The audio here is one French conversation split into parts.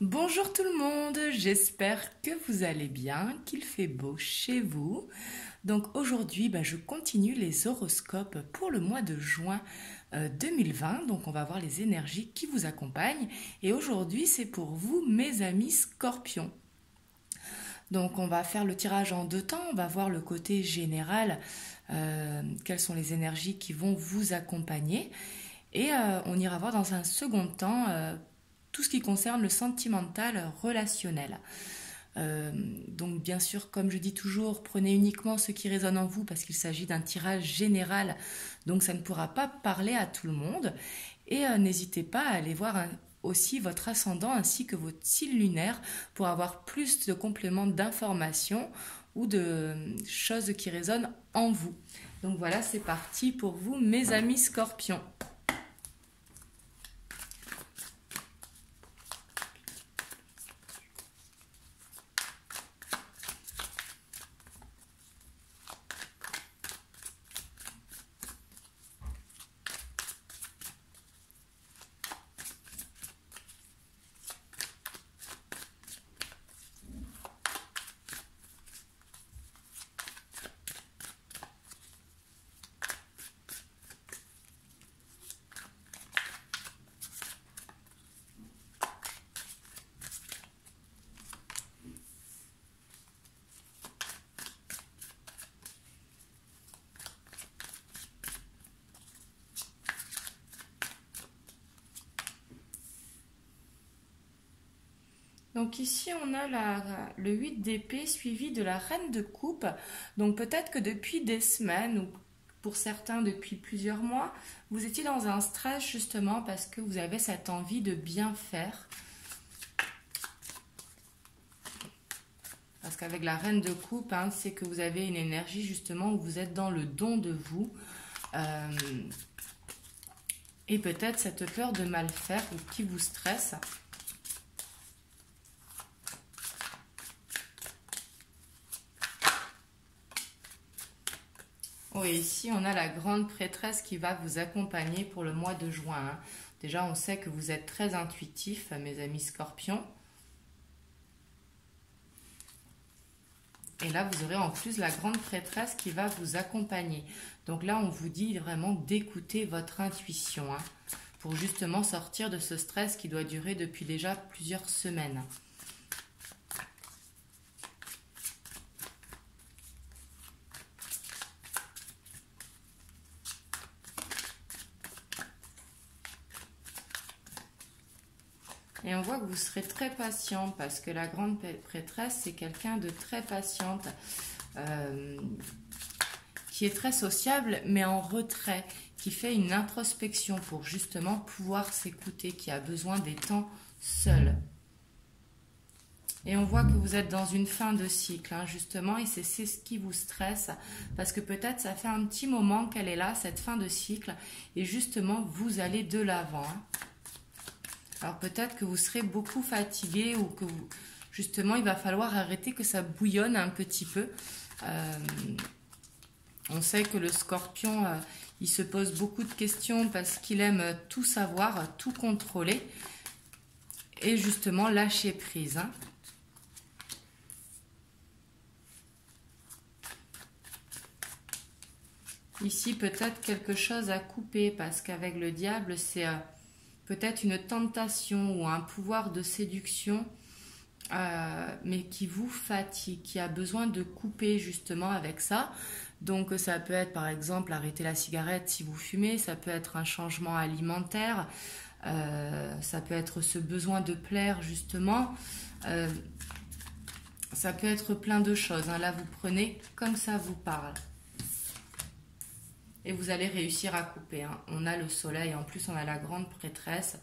Bonjour tout le monde, j'espère que vous allez bien, qu'il fait beau chez vous. Donc aujourd'hui, je continue les horoscopes pour le mois de juin 2020. Donc on va voir les énergies qui vous accompagnent. Et aujourd'hui, c'est pour vous, mes amis scorpions. Donc on va faire le tirage en deux temps, on va voir le côté général, quelles sont les énergies qui vont vous accompagner. Et on ira voir dans un second temps tout ce qui concerne le sentimental relationnel. Donc bien sûr, comme je dis toujours, prenez uniquement ce qui résonne en vous parce qu'il s'agit d'un tirage général, donc ça ne pourra pas parler à tout le monde. Et n'hésitez pas à aller voir aussi votre ascendant ainsi que votre signe lunaire pour avoir plus de compléments d'informations ou de choses qui résonnent en vous. Donc voilà, c'est parti pour vous, mes amis scorpions. Donc ici, on a le 8 d'épée suivi de la reine de coupe. Donc peut-être que depuis des semaines, ou pour certains depuis plusieurs mois, vous étiez dans un stress justement parce que vous avez cette envie de bien faire. Parce qu'avec la reine de coupe, c'est que vous avez une énergie justement où vous êtes dans le don de vous. Et peut-être cette peur de mal faire ou qui vous stresse. Oui, ici on a la grande prêtresse qui va vous accompagner pour le mois de juin. Déjà, on sait que vous êtes très intuitifs, mes amis scorpions. Et là, vous aurez en plus la grande prêtresse qui va vous accompagner. Donc là, on vous dit vraiment d'écouter votre intuition pour justement sortir de ce stress qui doit durer depuis déjà plusieurs semaines. Et on voit que vous serez très patient parce que la grande prêtresse, c'est quelqu'un de très patiente, qui est très sociable, mais en retrait, qui fait une introspection pour justement pouvoir s'écouter, qui a besoin des temps seuls. Et on voit que vous êtes dans une fin de cycle, justement, et c'est ce qui vous stresse, parce que peut-être ça fait un petit moment qu'elle est là, cette fin de cycle, et justement, vous allez de l'avant. Alors peut-être que vous serez beaucoup fatigué ou que justement il va falloir arrêter que ça bouillonne un petit peu. On sait que le scorpion, il se pose beaucoup de questions parce qu'il aime tout savoir, tout contrôler et justement lâcher prise. Ici peut-être quelque chose à couper parce qu'avec le diable c'est peut-être une tentation ou un pouvoir de séduction, mais qui vous fatigue, qui a besoin de couper justement avec ça. Donc ça peut être par exemple arrêter la cigarette si vous fumez, ça peut être un changement alimentaire, ça peut être ce besoin de plaire justement, ça peut être plein de choses. Là vous prenez comme ça vous parle. Et vous allez réussir à couper. On a le soleil, en plus on a la grande prêtresse.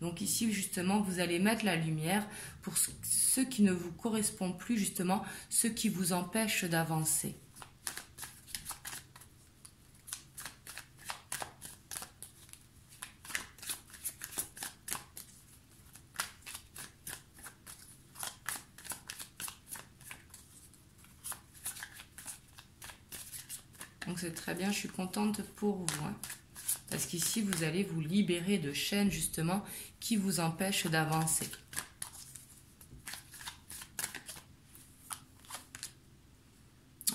Donc ici justement vous allez mettre la lumière pour ceux qui ne vous correspondent plus, justement ceux qui vous empêchent d'avancer. Donc c'est très bien, je suis contente pour vous. Parce qu'ici, vous allez vous libérer de chaînes, justement, qui vous empêchent d'avancer.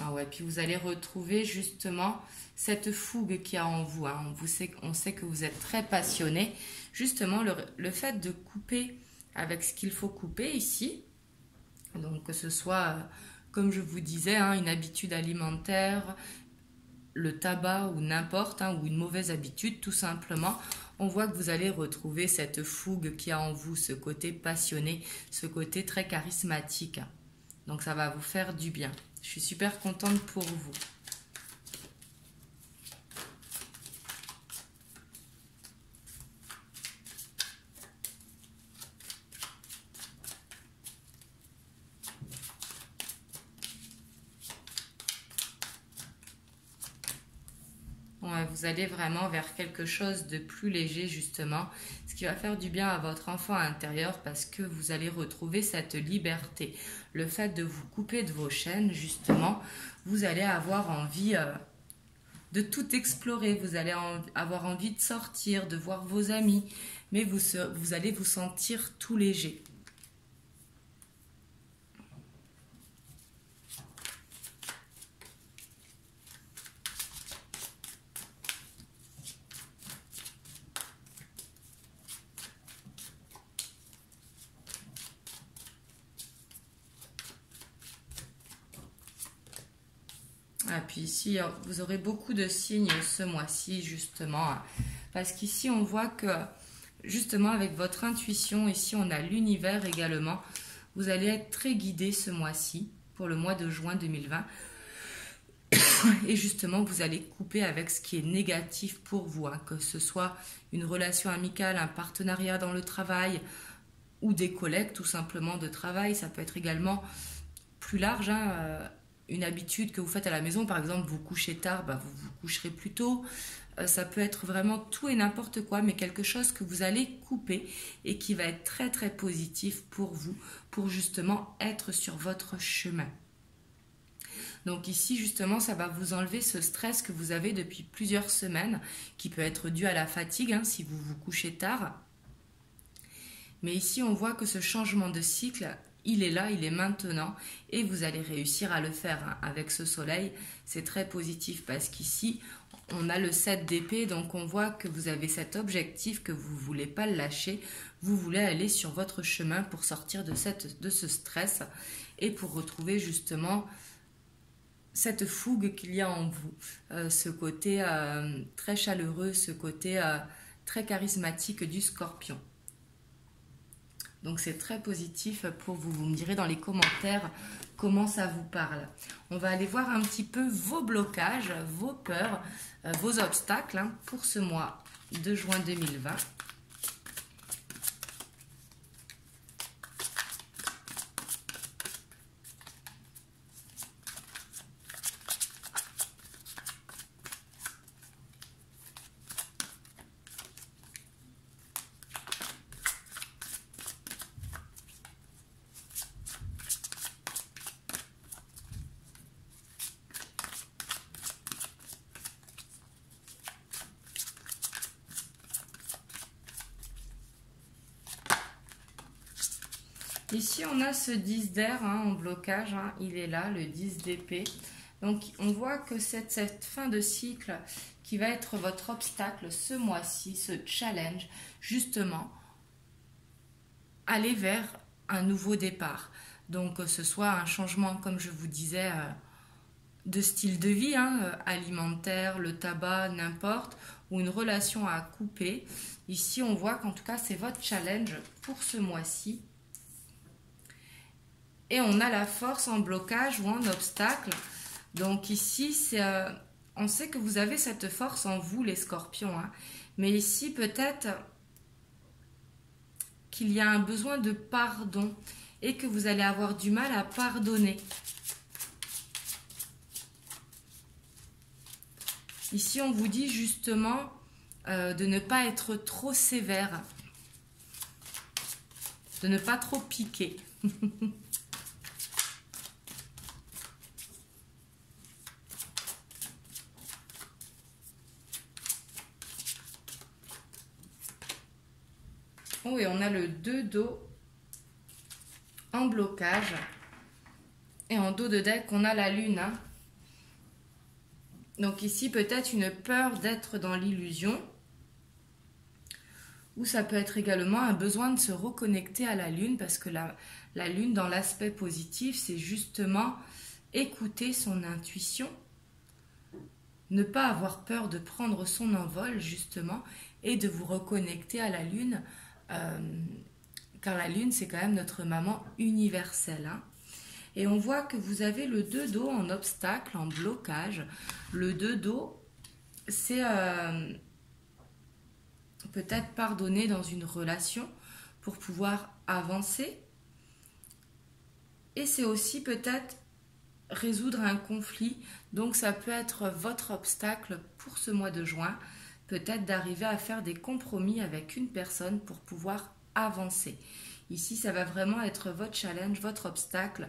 Ah ouais, puis vous allez retrouver justement cette fougue qu'il y a en vous, hein. On sait que vous êtes très passionné. Justement, le fait de couper avec ce qu'il faut couper ici, donc que ce soit, comme je vous disais, hein, une habitude alimentaire, le tabac ou n'importe, hein, ou une mauvaise habitude, tout simplement, on voit que vous allez retrouver cette fougue qu'il y a en vous, ce côté passionné, ce côté très charismatique. Donc ça va vous faire du bien. Je suis super contente pour vous. Ouais, vous allez vraiment vers quelque chose de plus léger justement, ce qui va faire du bien à votre enfant intérieur parce que vous allez retrouver cette liberté. Le fait de vous couper de vos chaînes justement, vous allez avoir envie de tout explorer, vous allez avoir envie de sortir, de voir vos amis, mais vous allez vous sentir tout léger. Ah, puis ici, vous aurez beaucoup de signes ce mois-ci, justement, hein, parce qu'ici, on voit que, justement, avec votre intuition, ici, on a l'univers également, vous allez être très guidé ce mois-ci, pour le mois de juin 2020, et justement, vous allez couper avec ce qui est négatif pour vous, hein, que ce soit une relation amicale, un partenariat dans le travail, ou des collègues, tout simplement, de travail, ça peut être également plus large, hein, une habitude que vous faites à la maison, par exemple vous couchez tard, bah, vous vous coucherez plus tôt, ça peut être vraiment tout et n'importe quoi, mais quelque chose que vous allez couper et qui va être très très positif pour vous, pour justement être sur votre chemin. Donc ici justement ça va vous enlever ce stress que vous avez depuis plusieurs semaines, qui peut être dû à la fatigue, hein, si vous vous couchez tard. Mais ici on voit que ce changement de cycle, il est là, il est maintenant et vous allez réussir à le faire, hein. Avec ce soleil, c'est très positif parce qu'ici, on a le 7 d'épée, donc on voit que vous avez cet objectif, que vous ne voulez pas le lâcher, vous voulez aller sur votre chemin pour sortir de ce stress et pour retrouver justement cette fougue qu'il y a en vous, ce côté très chaleureux, ce côté très charismatique du scorpion. Donc c'est très positif pour vous. Vous me direz dans les commentaires comment ça vous parle. On va aller voir un petit peu vos blocages, vos peurs, vos obstacles, hein, pour ce mois de juin 2020. Ici, on a ce 10 d'air, hein, en blocage, hein, il est là, le 10 d'épée. Donc, on voit que cette fin de cycle qui va être votre obstacle ce mois-ci, ce challenge, justement, aller vers un nouveau départ. Donc, que ce soit un changement, comme je vous disais, de style de vie, hein, alimentaire, le tabac, n'importe, ou une relation à couper. Ici, on voit qu'en tout cas, c'est votre challenge pour ce mois-ci. Et on a la force en blocage ou en obstacle. Donc ici, on sait que vous avez cette force en vous, les scorpions, hein. Mais ici, peut-être qu'il y a un besoin de pardon et que vous allez avoir du mal à pardonner. Ici, on vous dit justement de ne pas être trop sévère, de ne pas trop piquer. Oh, et on a le 2 d'eau en blocage. Et en dos de deck, on a la lune, hein. Donc ici, peut-être une peur d'être dans l'illusion, ou ça peut être également un besoin de se reconnecter à la lune, parce que la lune, dans l'aspect positif, c'est justement écouter son intuition, ne pas avoir peur de prendre son envol, justement, et de vous reconnecter à la lune, car la lune, c'est quand même notre maman universelle, hein. Et on voit que vous avez le 2 d'eau en obstacle, en blocage. Le 2 d'eau, c'est peut-être pardonner dans une relation pour pouvoir avancer. Et c'est aussi peut-être résoudre un conflit. Donc ça peut être votre obstacle pour ce mois de juin. Peut-être d'arriver à faire des compromis avec une personne pour pouvoir avancer. Ici, ça va vraiment être votre challenge, votre obstacle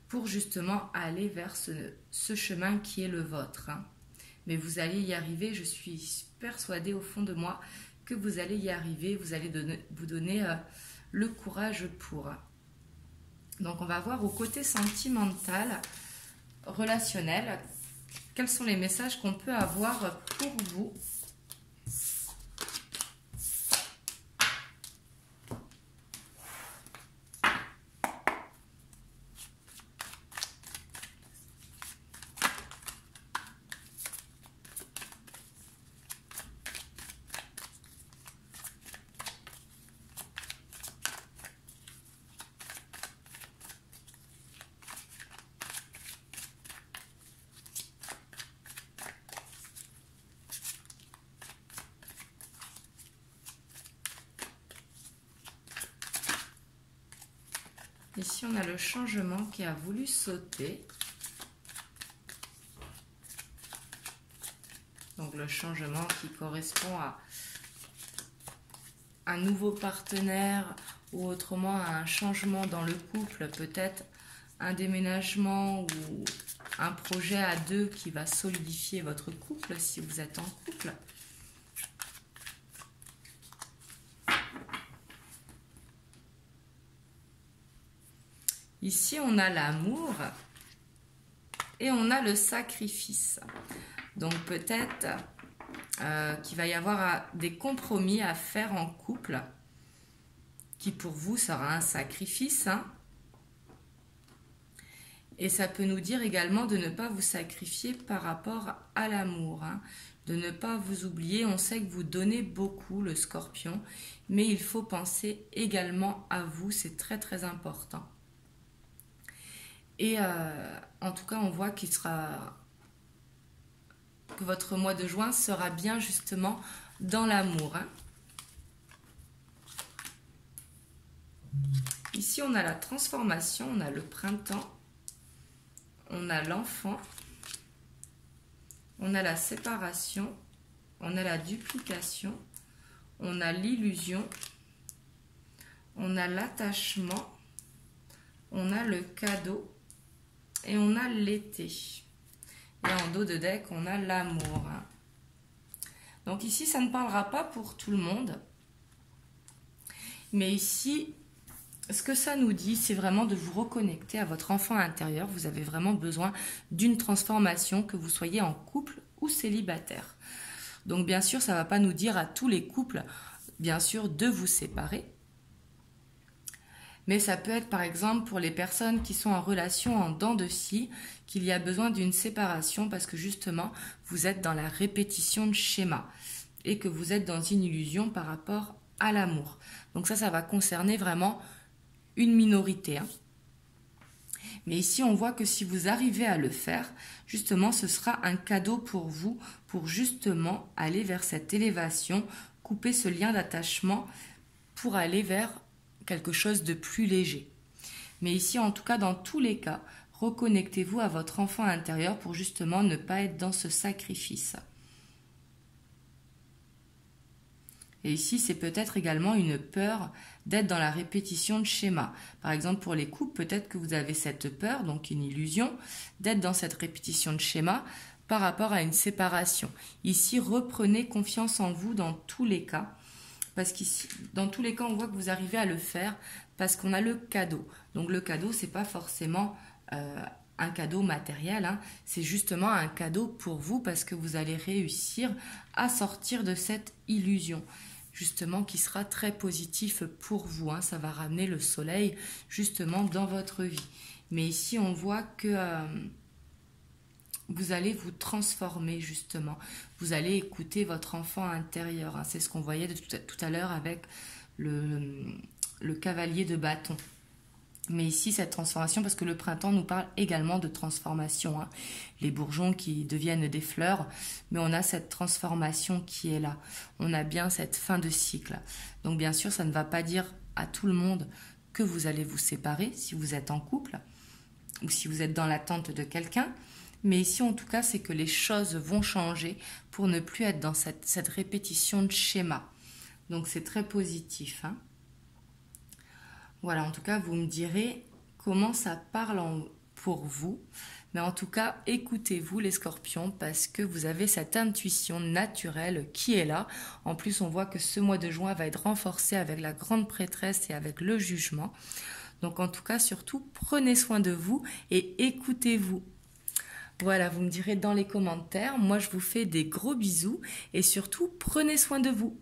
pour justement aller vers ce chemin qui est le vôtre, hein. Mais vous allez y arriver, je suis persuadée au fond de moi que vous allez y arriver, vous allez vous donner le courage pour. Donc on va voir au côté sentimental, relationnel, quels sont les messages qu'on peut avoir pour vous. Ici, on a le changement qui a voulu sauter. Donc, le changement qui correspond à un nouveau partenaire ou autrement à un changement dans le couple, peut-être un déménagement ou un projet à deux qui va solidifier votre couple si vous êtes en couple. Ici, on a l'amour et on a le sacrifice. Donc peut-être qu'il va y avoir des compromis à faire en couple, qui pour vous sera un sacrifice, hein. Et ça peut nous dire également de ne pas vous sacrifier par rapport à l'amour, hein. De ne pas vous oublier. On sait que vous donnez beaucoup, le Scorpion, mais il faut penser également à vous, c'est très très important. Et en tout cas, on voit que votre mois de juin sera bien justement dans l'amour, hein. Ici, on a la transformation, on a le printemps, on a l'enfant, on a la séparation, on a la duplication, on a l'illusion, on a l'attachement, on a le cadeau et on a l'été. Et en dos de deck, on a l'amour. Donc ici, ça ne parlera pas pour tout le monde. Mais ici, ce que ça nous dit, c'est vraiment de vous reconnecter à votre enfant intérieur. Vous avez vraiment besoin d'une transformation, que vous soyez en couple ou célibataire. Donc bien sûr, ça ne va pas nous dire à tous les couples, bien sûr, de vous séparer. Mais ça peut être par exemple pour les personnes qui sont en relation en dents de scie, qu'il y a besoin d'une séparation parce que justement, vous êtes dans la répétition de schémas et que vous êtes dans une illusion par rapport à l'amour. Donc ça va concerner vraiment une minorité, hein. Mais ici, on voit que si vous arrivez à le faire, justement, ce sera un cadeau pour vous, pour justement aller vers cette élévation, couper ce lien d'attachement pour aller vers quelque chose de plus léger. Mais ici, en tout cas, dans tous les cas, reconnectez-vous à votre enfant intérieur pour justement ne pas être dans ce sacrifice. Et ici, c'est peut-être également une peur d'être dans la répétition de schémas. Par exemple, pour les couples, peut-être que vous avez cette peur, donc une illusion, d'être dans cette répétition de schémas par rapport à une séparation. Ici, reprenez confiance en vous dans tous les cas. Parce qu'ici, dans tous les cas, on voit que vous arrivez à le faire parce qu'on a le cadeau. Donc le cadeau, c'est pas forcément un cadeau matériel, hein. C'est justement un cadeau pour vous parce que vous allez réussir à sortir de cette illusion, justement qui sera très positif pour vous, hein. Ça va ramener le soleil justement dans votre vie. Mais ici, on voit que vous allez vous transformer justement. Vous allez écouter votre enfant intérieur, hein. C'est ce qu'on voyait de tout à l'heure avec le cavalier de bâton. Mais ici, cette transformation, parce que le printemps nous parle également de transformation, hein. Les bourgeons qui deviennent des fleurs, mais on a cette transformation qui est là. On a bien cette fin de cycle. Donc bien sûr, ça ne va pas dire à tout le monde que vous allez vous séparer si vous êtes en couple ou si vous êtes dans l'attente de quelqu'un. Mais ici, en tout cas, c'est que les choses vont changer pour ne plus être dans cette répétition de schéma. Donc c'est très positif, hein. Voilà, en tout cas, vous me direz comment ça parle pour vous. Mais en tout cas, écoutez-vous les scorpions parce que vous avez cette intuition naturelle qui est là. En plus, on voit que ce mois de juin va être renforcé avec la grande prêtresse et avec le jugement. Donc en tout cas, surtout, prenez soin de vous et écoutez-vous. Voilà, vous me direz dans les commentaires. Moi, je vous fais des gros bisous et surtout, prenez soin de vous.